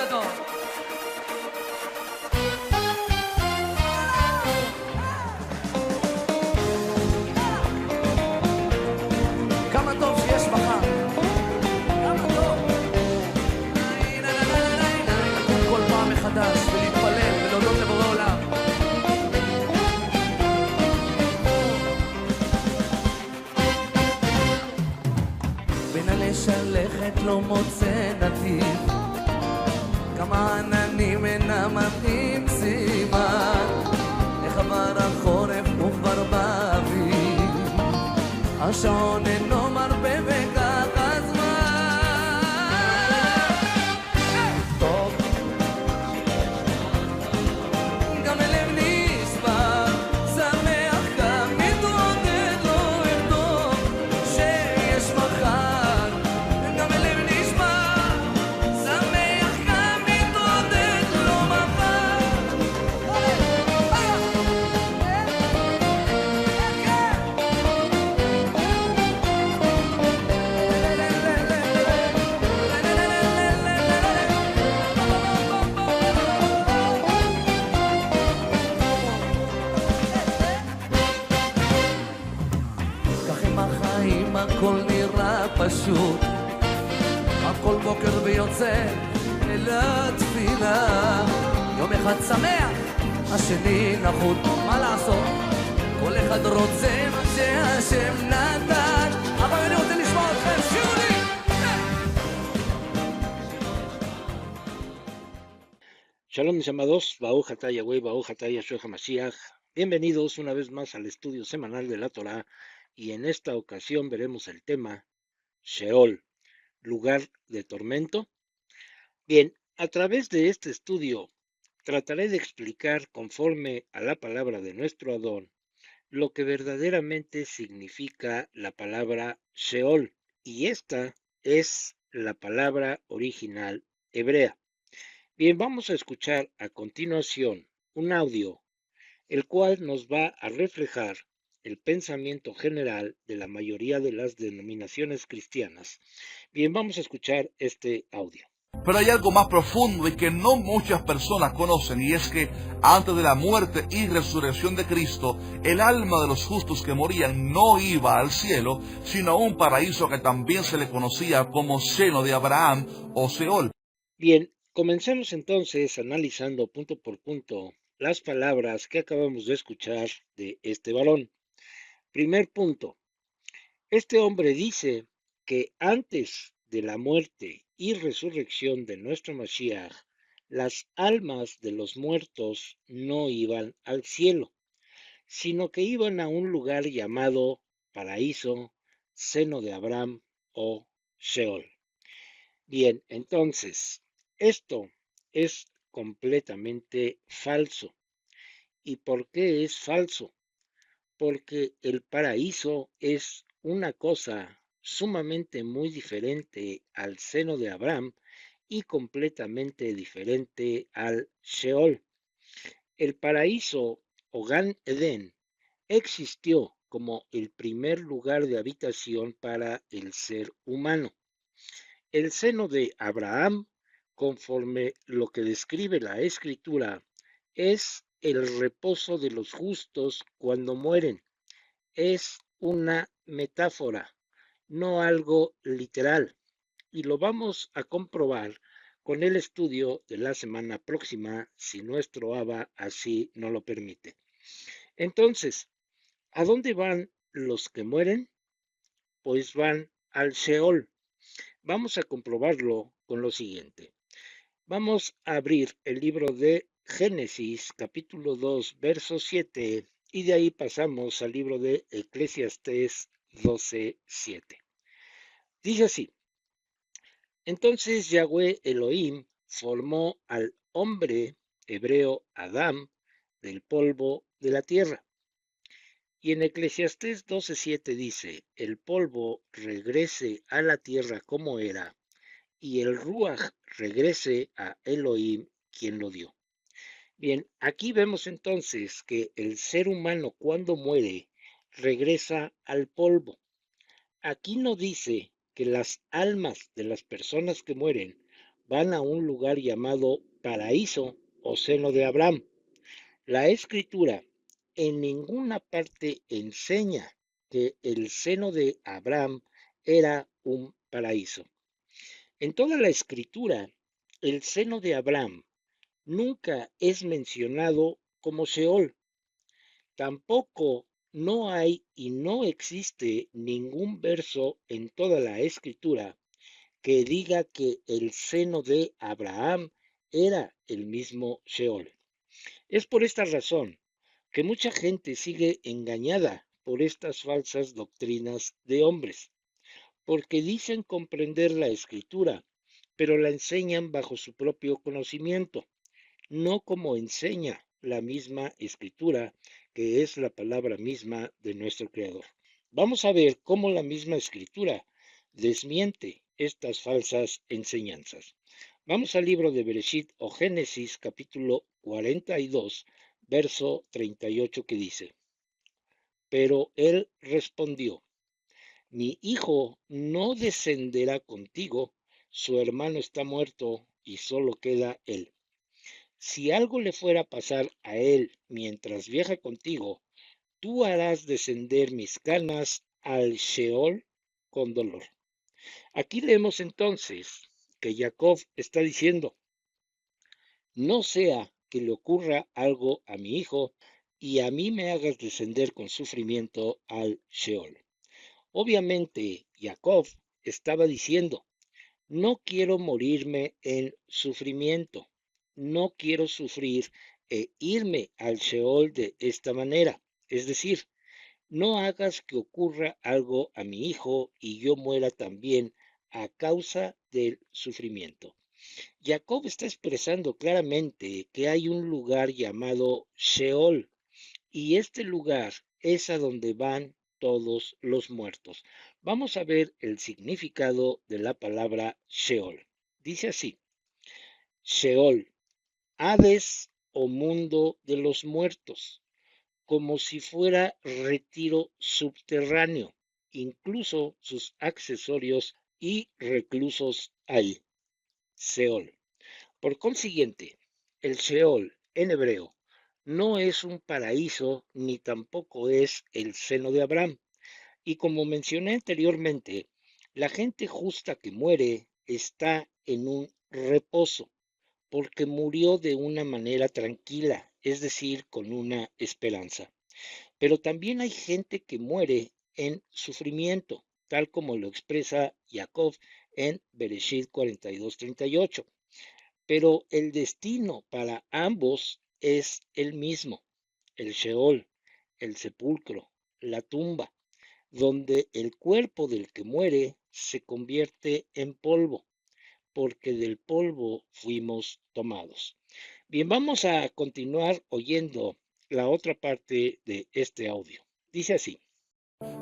גדול. כמה טוב שיש מחר. כמה טוב. לקום כל פעם מחדש ולהתפלל ולהודות לבורא עולם. בין הלשלכת לא מוצא נתיב, כמה עננים אינם מתאים סימן, איך עבר החורף וכבר באביב, השעון אינו מרפה וכך הזמן. טוב, גם הלב נשבר, שמח גם מתעודד, לא ארדום שיש מחר. גם הלב נשבר, שמח גם מתעודד, לא מחר. כך עם החיים הכל נראה פשוט, הכל בוקר ויוצא אל התפילה, יום אחד שמח, השני נחות, מה לעשות? כל אחד רוצה מה שהשם נתן, אבל אני רוצה לשמוע אתכם, שירו לי! Shalom, mis amados, Baruch atah Yahweh, Baruch atah Yahshua HaMashiach. Bienvenidos una vez más al estudio semanal de la Torah, y en esta ocasión veremos el tema Sheol, lugar de tormento. Bien, a través de este estudio trataré de explicar conforme a la palabra de nuestro Adón lo que verdaderamente significa la palabra Sheol, y esta es la palabra original hebrea. Bien, vamos a escuchar a continuación un audio, el cual nos va a reflejar el pensamiento general de la mayoría de las denominaciones cristianas. Bien, vamos a escuchar este audio. Pero hay algo más profundo y que no muchas personas conocen, y es que antes de la muerte y resurrección de Cristo, el alma de los justos que morían no iba al cielo, sino a un paraíso que también se le conocía como seno de Abraham o Seol. Bien, comencemos entonces analizando punto por punto las palabras que acabamos de escuchar de este varón. Primer punto, este hombre dice que antes de la muerte y resurrección de nuestro Mashiach, las almas de los muertos no iban al cielo, sino que iban a un lugar llamado paraíso, seno de Abraham o Sheol. Bien, entonces, esto es completamente falso. ¿Y por qué es falso? Porque el paraíso es una cosa sumamente muy diferente al seno de Abraham y completamente diferente al Sheol. El paraíso o Gan Eden existió como el primer lugar de habitación para el ser humano. El seno de Abraham, conforme lo que describe la Escritura, es el reposo de los justos cuando mueren. Es una metáfora, no algo literal, y lo vamos a comprobar con el estudio de la semana próxima, si nuestro Abba así no lo permite. Entonces, ¿a dónde van los que mueren? Pues van al Sheol. Vamos a comprobarlo con lo siguiente. Vamos a abrir el libro de Génesis, capítulo 2, verso 7, y de ahí pasamos al libro de Eclesiastés 12:7. Dice así: entonces Yahweh Elohim formó al hombre hebreo Adán del polvo de la tierra. Y en Eclesiastés 12:7 dice: el polvo regrese a la tierra como era, y el ruaj regrese a Elohim quien lo dio. Bien, aquí vemos entonces que el ser humano cuando muere regresa al polvo. Aquí no dice que las almas de las personas que mueren van a un lugar llamado paraíso o seno de Abraham. La escritura en ninguna parte enseña que el seno de Abraham era un paraíso. En toda la escritura, el seno de Abraham nunca es mencionado como Sheol. Tampoco no hay y no existe ningún verso en toda la escritura que diga que el seno de Abraham era el mismo Sheol. Es por esta razón que mucha gente sigue engañada por estas falsas doctrinas de hombres, porque dicen comprender la escritura, pero la enseñan bajo su propio conocimiento, no como enseña la misma escritura, que es la palabra misma de nuestro Creador. Vamos a ver cómo la misma escritura desmiente estas falsas enseñanzas. Vamos al libro de Bereshit o Génesis capítulo 42, verso 38 que dice: Pero él respondió: Mi hijo no descenderá contigo, su hermano está muerto y solo queda él. Si algo le fuera a pasar a él mientras viaja contigo, tú harás descender mis canas al Sheol con dolor. Aquí leemos entonces que Jacob está diciendo: no sea que le ocurra algo a mi hijo y a mí me hagas descender con sufrimiento al Sheol. Obviamente, Jacob estaba diciendo: no quiero morirme en sufrimiento, no quiero sufrir e irme al Sheol de esta manera. Es decir, no hagas que ocurra algo a mi hijo y yo muera también a causa del sufrimiento. Jacob está expresando claramente que hay un lugar llamado Sheol, y este lugar es a donde van todos los muertos. Vamos a ver el significado de la palabra Sheol. Dice así: Sheol, Hades o mundo de los muertos, como si fuera retiro subterráneo, incluso sus accesorios y reclusos ahí. Seol. Por consiguiente, el Sheol en hebreo no es un paraíso ni tampoco es el seno de Abraham. Y como mencioné anteriormente, la gente justa que muere está en un reposo, porque murió de una manera tranquila, es decir, con una esperanza. Pero también hay gente que muere en sufrimiento, tal como lo expresa Jacob en Bereshit 42:38. Pero el destino para ambos es el mismo: el Sheol, el sepulcro, la tumba, donde el cuerpo del que muere se convierte en polvo, porque del polvo fuimos tomados. Bien, vamos a continuar oyendo la otra parte de este audio. Dice así: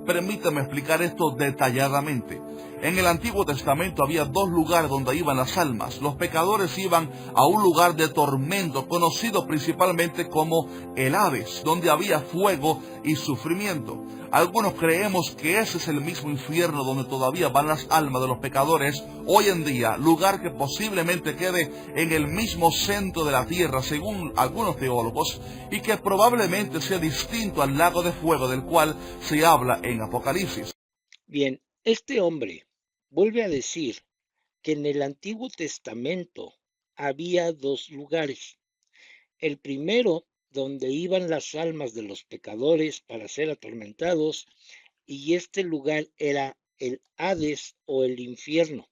Permítame explicar esto detalladamente. En el Antiguo Testamento había dos lugares donde iban las almas. Los pecadores iban a un lugar de tormento, conocido principalmente como el Hades, donde había fuego y sufrimiento. Algunos creemos que ese es el mismo infierno donde todavía van las almas de los pecadores hoy en día, lugar que posiblemente quede en el mismo centro de la tierra, según algunos teólogos, y que probablemente sea distinto al lago de fuego del cual se habla en Apocalipsis. Bien, este hombre vuelve a decir que en el Antiguo Testamento había dos lugares. El primero, donde iban las almas de los pecadores para ser atormentados, y este lugar era el Hades o el infierno.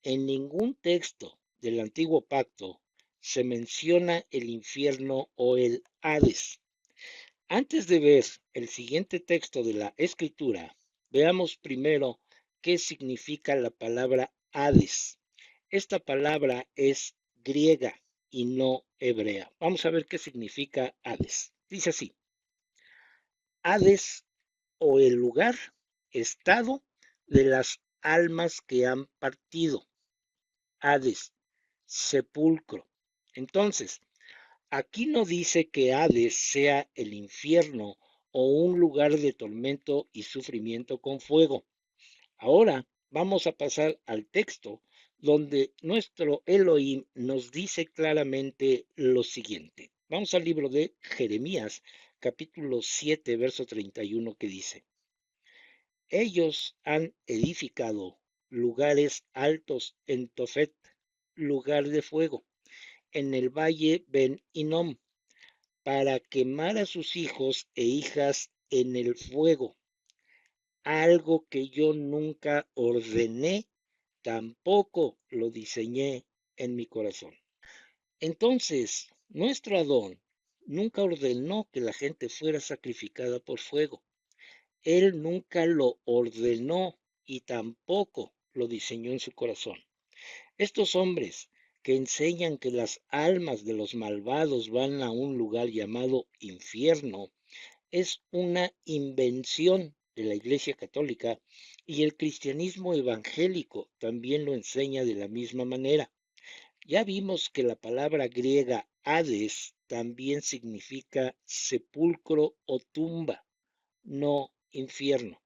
En ningún texto del Antiguo Pacto se menciona el infierno o el Hades. Antes de ver el siguiente texto de la Escritura, veamos primero qué significa la palabra Hades. Esta palabra es griega y no hebrea. Vamos a ver qué significa Hades. Dice así: Hades o el lugar, estado de las almas que han partido. Hades, sepulcro. Entonces, aquí no dice que Hades sea el infierno o un lugar de tormento y sufrimiento con fuego. Ahora vamos a pasar al texto donde nuestro Elohim nos dice claramente lo siguiente. Vamos al libro de Jeremías, capítulo 7, verso 31, que dice: Ellos han edificado lugares altos en Tofet, lugar de fuego, en el valle Ben Hinnom, para quemar a sus hijos e hijas en el fuego, algo que yo nunca ordené, tampoco lo diseñé en mi corazón. Entonces, nuestro Adón nunca ordenó que la gente fuera sacrificada por fuego. Él nunca lo ordenó y tampoco lo diseñó en su corazón. Estos hombres que enseñan que las almas de los malvados van a un lugar llamado infierno es una invención de la Iglesia Católica, y el cristianismo evangélico también lo enseña de la misma manera. Ya vimos que la palabra griega Hades también significa sepulcro o tumba, no infierno.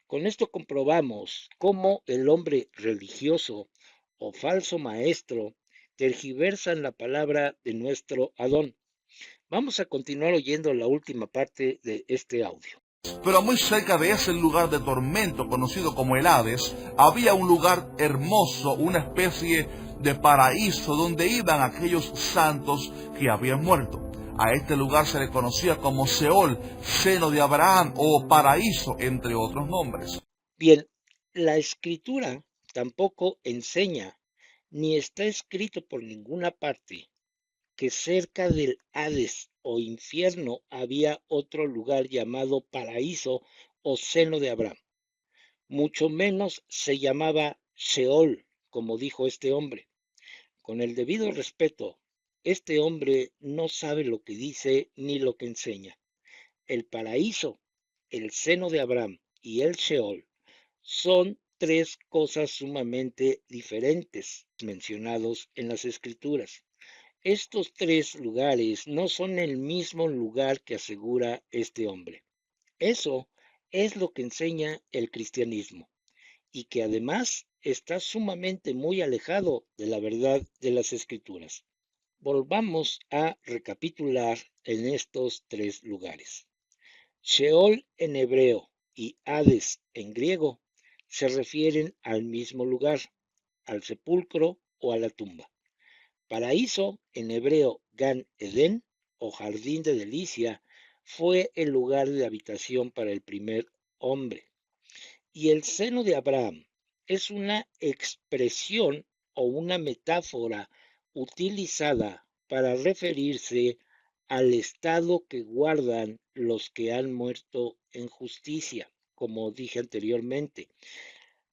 Con esto comprobamos cómo el hombre religioso o falso maestro tergiversan la palabra de nuestro Adón. Vamos a continuar oyendo la última parte de este audio. Pero muy cerca de ese lugar de tormento conocido como el Hades, había un lugar hermoso, una especie de paraíso donde iban aquellos santos que habían muerto. A este lugar se le conocía como Seol, seno de Abraham o paraíso, entre otros nombres. Bien, la escritura tampoco enseña, ni está escrito por ninguna parte, que cerca del Hades o infierno había otro lugar llamado paraíso o seno de Abraham. Mucho menos se llamaba Sheol, como dijo este hombre. Con el debido respeto, este hombre no sabe lo que dice ni lo que enseña. El paraíso, el seno de Abraham y el Sheol son tres cosas sumamente diferentes mencionados en las Escrituras. Estos tres lugares no son el mismo lugar que asegura este hombre. Eso es lo que enseña el cristianismo, y que además está sumamente muy alejado de la verdad de las Escrituras. Volvamos a recapitular en estos tres lugares. Sheol en hebreo y Hades en griego se refieren al mismo lugar, al sepulcro o a la tumba. Paraíso en hebreo Gan Eden o jardín de delicia fue el lugar de habitación para el primer hombre. Y el seno de Abraham es una expresión o una metáfora utilizada para referirse al estado que guardan los que han muerto en justicia, como dije anteriormente.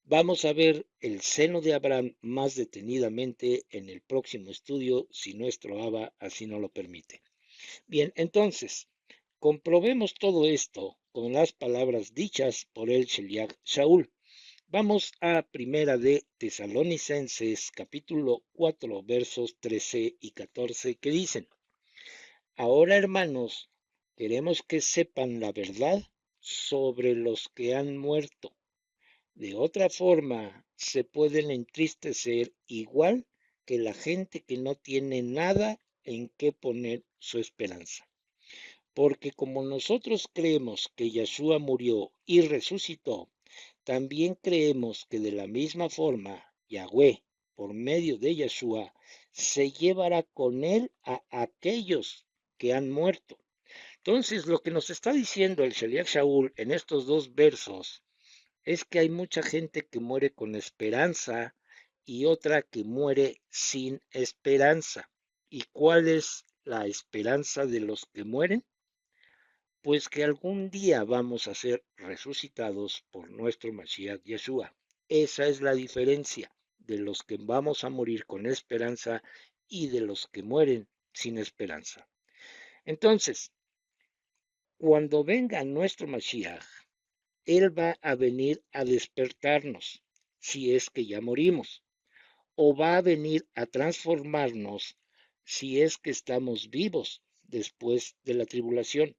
Vamos a ver el seno de Abraham más detenidamente en el próximo estudio, si nuestro Abba así nos lo permite. Bien, entonces, comprobemos todo esto con las palabras dichas por el Sheliach Shaul. Vamos a Primera de Tesalonicenses, capítulo 4, versos 13 y 14, que dicen: Ahora, hermanos, queremos que sepan la verdad sobre los que han muerto. De otra forma, se pueden entristecer igual que la gente que no tiene nada en qué poner su esperanza. Porque como nosotros creemos que Yeshua murió y resucitó, también creemos que de la misma forma Yahweh, por medio de Yeshua, se llevará con él a aquellos que han muerto. Entonces, lo que nos está diciendo el Sheliach Shaul en estos dos versos es que hay mucha gente que muere con esperanza y otra que muere sin esperanza. ¿Y cuál es la esperanza de los que mueren? Pues que algún día vamos a ser resucitados por nuestro Mashiach Yeshua. Esa es la diferencia de los que vamos a morir con esperanza y de los que mueren sin esperanza. Entonces, cuando venga nuestro Mashiach, Él va a venir a despertarnos, si es que ya morimos, o va a venir a transformarnos, si es que estamos vivos después de la tribulación.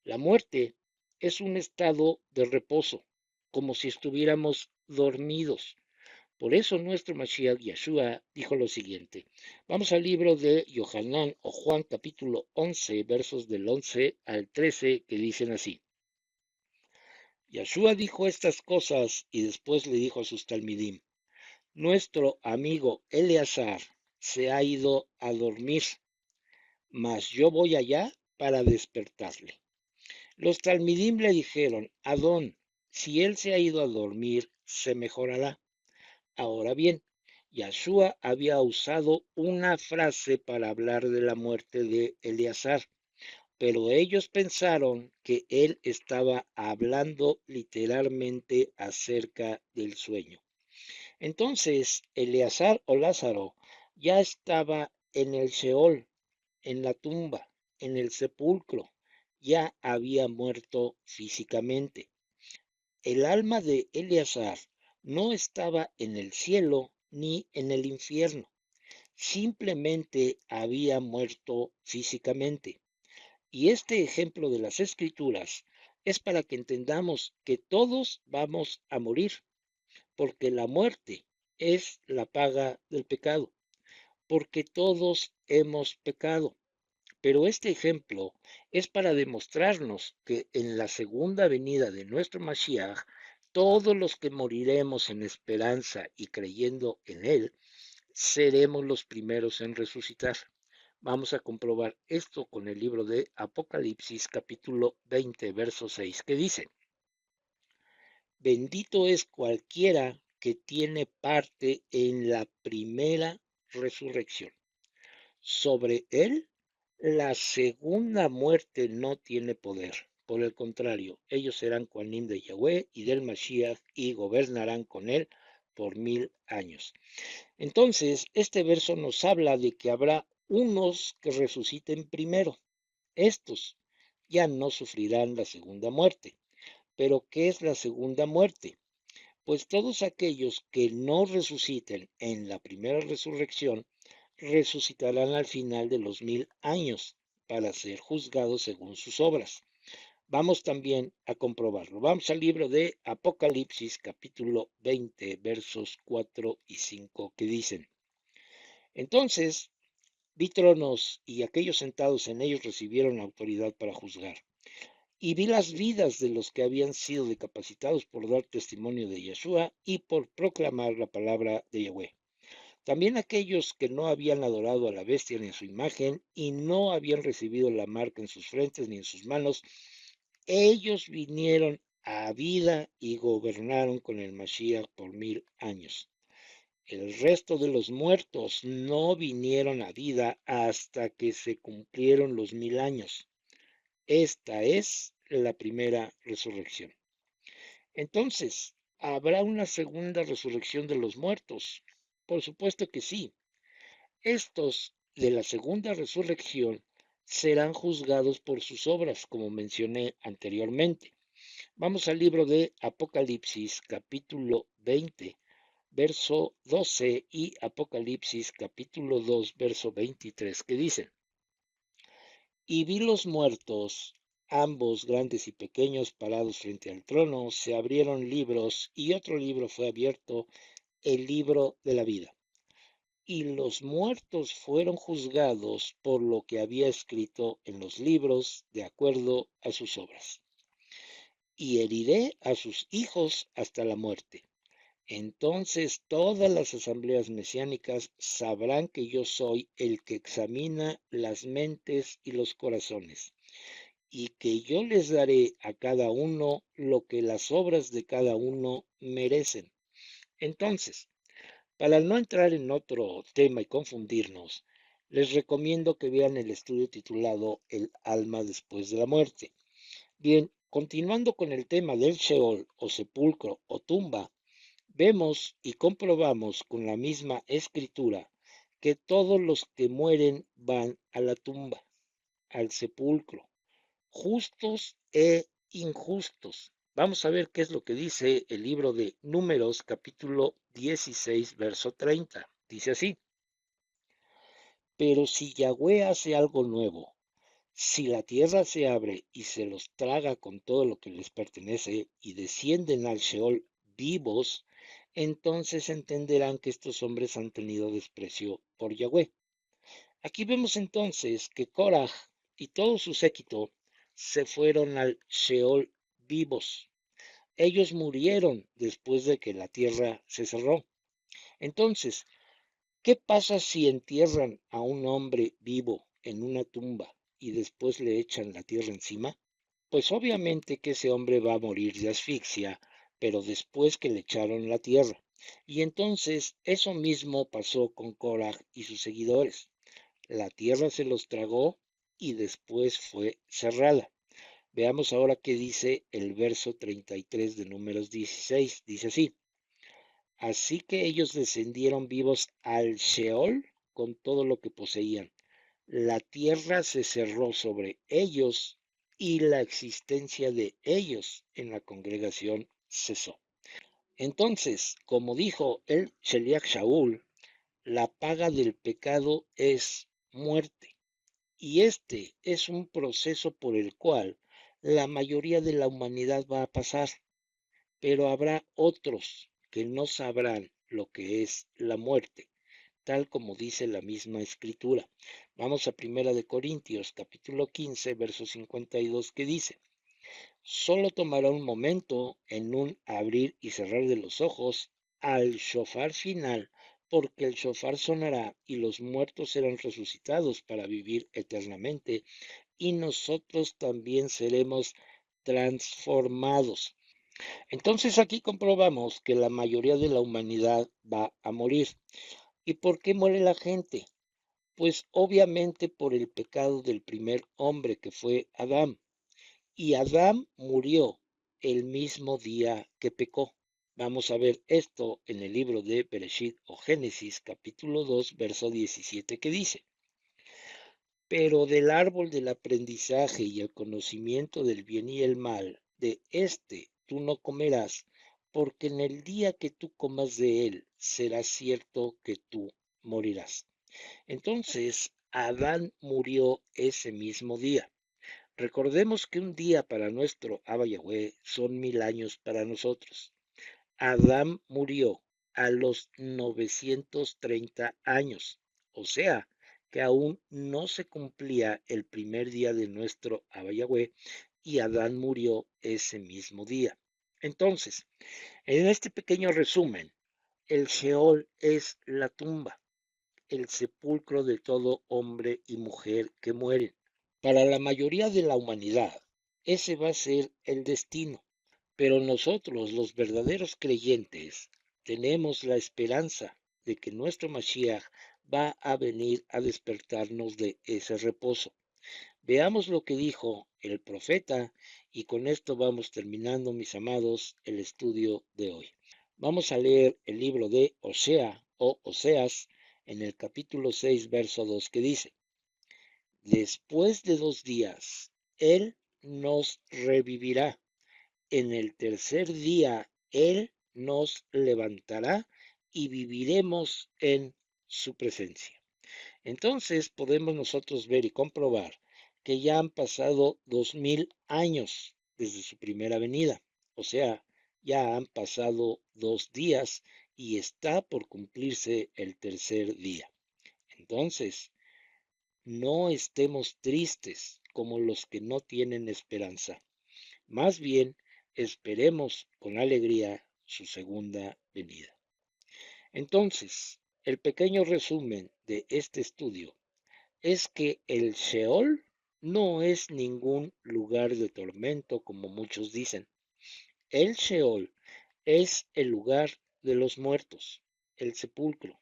La muerte es un estado de reposo, como si estuviéramos dormidos, Por eso nuestro Mashiach Yeshua dijo lo siguiente. Vamos al libro de Yohanan o Juan capítulo 11, versos del 11 al 13, que dicen así. Yeshua dijo estas cosas y después le dijo a sus talmidim, nuestro amigo Eleazar se ha ido a dormir, mas yo voy allá para despertarle. Los talmidim le dijeron, Adón, si él se ha ido a dormir, se mejorará. Ahora bien, Yeshua había usado una frase para hablar de la muerte de Eleazar, pero ellos pensaron que él estaba hablando literalmente acerca del sueño. Entonces, Eleazar o Lázaro ya estaba en el Sheol, en la tumba, en el sepulcro, ya había muerto físicamente. El alma de Eleazar no estaba en el cielo ni en el infierno, simplemente había muerto físicamente. Y este ejemplo de las Escrituras es para que entendamos que todos vamos a morir, porque la muerte es la paga del pecado, porque todos hemos pecado. Pero este ejemplo es para demostrarnos que en la segunda venida de nuestro Mashiach, todos los que moriremos en esperanza y creyendo en él, seremos los primeros en resucitar. Vamos a comprobar esto con el libro de Apocalipsis capítulo 20, verso 6, que dice, bendito es cualquiera que tiene parte en la primera resurrección. Sobre él, la segunda muerte no tiene poder. Por el contrario, ellos serán Kohanim de Yahweh y del Mashiach y gobernarán con él por 1000 años. Entonces, este verso nos habla de que habrá unos que resuciten primero. Estos ya no sufrirán la segunda muerte. ¿Pero qué es la segunda muerte? Pues todos aquellos que no resuciten en la primera resurrección, resucitarán al final de los 1000 años para ser juzgados según sus obras. Vamos también a comprobarlo. Vamos al libro de Apocalipsis capítulo 20 versos 4 y 5 que dicen, entonces vi tronos y aquellos sentados en ellos recibieron autoridad para juzgar. Y vi las vidas de los que habían sido decapacitados por dar testimonio de Yeshua y por proclamar la palabra de Yahweh. También aquellos que no habían adorado a la bestia ni a su imagen y no habían recibido la marca en sus frentes ni en sus manos, ellos vinieron a vida y gobernaron con el Mashiach por 1000 años. El resto de los muertos no vinieron a vida hasta que se cumplieron los 1000 años. Esta es la primera resurrección. Entonces, ¿habrá una segunda resurrección de los muertos? Por supuesto que sí. Estos de la segunda resurrección serán juzgados por sus obras, como mencioné anteriormente. Vamos al libro de Apocalipsis, capítulo 20, verso 12 y Apocalipsis, capítulo 2, verso 23, que dicen, y vi los muertos, ambos grandes y pequeños, parados frente al trono, se abrieron libros y otro libro fue abierto, el libro de la vida. Y los muertos fueron juzgados por lo que había escrito en los libros de acuerdo a sus obras. Y heriré a sus hijos hasta la muerte. Entonces todas las asambleas mesiánicas sabrán que yo soy el que examina las mentes y los corazones, y que yo les daré a cada uno lo que las obras de cada uno merecen. Entonces, para no entrar en otro tema y confundirnos, les recomiendo que vean el estudio titulado El alma después de la muerte. Bien, continuando con el tema del Sheol o sepulcro o tumba, vemos y comprobamos con la misma escritura que todos los que mueren van a la tumba, al sepulcro, justos e injustos. Vamos a ver qué es lo que dice el libro de Números, capítulo 16, verso 30. Dice así, pero si Yahweh hace algo nuevo, si la tierra se abre y se los traga con todo lo que les pertenece y descienden al Sheol vivos, entonces entenderán que estos hombres han tenido desprecio por Yahweh. Aquí vemos entonces que Korah y todo su séquito se fueron al Sheol vivos. Ellos murieron después de que la tierra se cerró. Entonces, ¿qué pasa si entierran a un hombre vivo en una tumba y después le echan la tierra encima? Pues obviamente que ese hombre va a morir de asfixia, pero después que le echaron la tierra. Y entonces eso mismo pasó con Korah y sus seguidores. La tierra se los tragó y después fue cerrada. Veamos ahora qué dice el verso 33 de Números 16. Dice así: así que ellos descendieron vivos al Sheol con todo lo que poseían. La tierra se cerró sobre ellos y la existencia de ellos en la congregación cesó. Entonces, como dijo el Sheliach Shaul, la paga del pecado es muerte. Y este es un proceso por el cual la mayoría de la humanidad va a pasar, pero habrá otros que no sabrán lo que es la muerte, tal como dice la misma escritura. Vamos a Primera de Corintios, capítulo 15, verso 52, que dice: solo tomará un momento en un abrir y cerrar de los ojos al shofar final, porque el shofar sonará y los muertos serán resucitados para vivir eternamente, y nosotros también seremos transformados. Entonces aquí comprobamos que la mayoría de la humanidad va a morir. ¿Y por qué muere la gente? Pues obviamente por el pecado del primer hombre que fue Adán. Y Adán murió el mismo día que pecó. Vamos a ver esto en el libro de Bereshit o Génesis, capítulo 2, verso 17, que dice: pero del árbol del aprendizaje y el conocimiento del bien y el mal, de éste tú no comerás, porque en el día que tú comas de él, será cierto que tú morirás. Entonces, Adán murió ese mismo día. Recordemos que un día para nuestro Abba Yahweh son 1000 años para nosotros. Adán murió a los 930 años, o sea, que aún no se cumplía el primer día de nuestro Abba Yahweh, y Adán murió ese mismo día. Entonces, en este pequeño resumen, el Sheol es la tumba, el sepulcro de todo hombre y mujer que mueren. Para la mayoría de la humanidad, ese va a ser el destino. Pero nosotros, los verdaderos creyentes, tenemos la esperanza de que nuestro Mashiach va a venir a despertarnos de ese reposo. Veamos lo que dijo el profeta, y con esto vamos terminando, mis amados, el estudio de hoy. Vamos a leer el libro de Osea o Oseas en el capítulo 6, verso 2, que dice: después de 2 días, Él nos revivirá. En el tercer día Él nos levantará y viviremos en su presencia. Entonces podemos nosotros ver y comprobar que ya han pasado 2000 años desde su primera venida. O sea, ya han pasado 2 días y está por cumplirse el tercer día. Entonces, no estemos tristes como los que no tienen esperanza. Más bien, esperemos con alegría su segunda venida. Entonces, el pequeño resumen de este estudio es que el Sheol no es ningún lugar de tormento como muchos dicen. El Sheol es el lugar de los muertos, el sepulcro,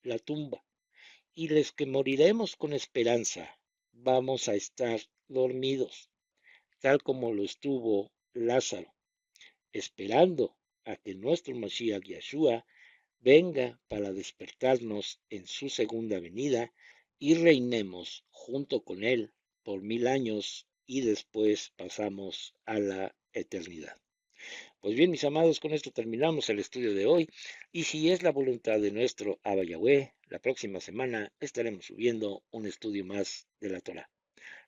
la tumba. Y los que moriremos con esperanza vamos a estar dormidos, tal como lo estuvo Lázaro, esperando a que nuestro Mashiach Yeshua venga para despertarnos en su segunda venida y reinemos junto con él por 1000 años y después pasamos a la eternidad. Pues bien, mis amados, con esto terminamos el estudio de hoy, y si es la voluntad de nuestro Abba Yahweh, la próxima semana estaremos subiendo un estudio más de la Torah.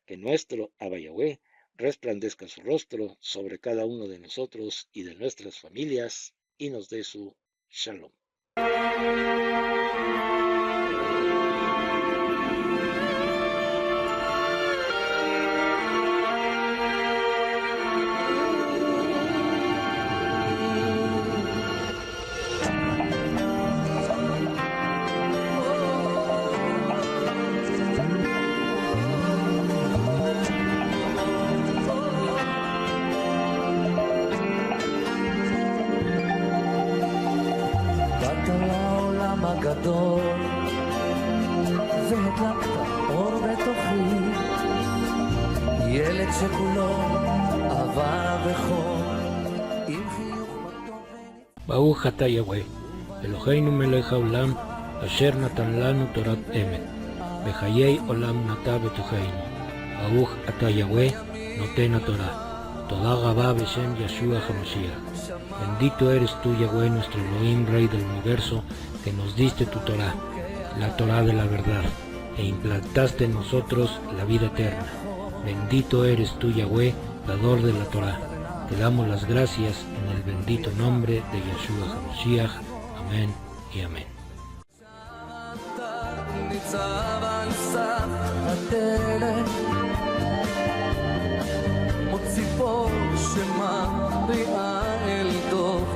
Que nuestro Abba Yahweh resplandezca su rostro sobre cada uno de nosotros y de nuestras familias, y nos dé su Shalom. הגדול והדלקת אור בתוכי, ילד שכולו אהבה וחום עם חיוך בתוכן. ברוך אתה יהוה, אלוהינו מלך העולם, אשר נתן לנו תורת אמת, בחיי עולם נטע בתוכנו. ברוך אתה יהוה, נותן התורה. Toda Rabá Beshem Yeshua HaMashiach. Bendito eres tú, Yahweh, nuestro Elohim, Rey del Universo, que nos diste tu Torah, la Torah de la verdad, e implantaste en nosotros la vida eterna. Bendito eres tú, Yahweh, dador de la Torah. Te damos las gracias en el bendito nombre de Yeshua HaMashiach. Amén y amén. ציפור שמביאה אל טוב,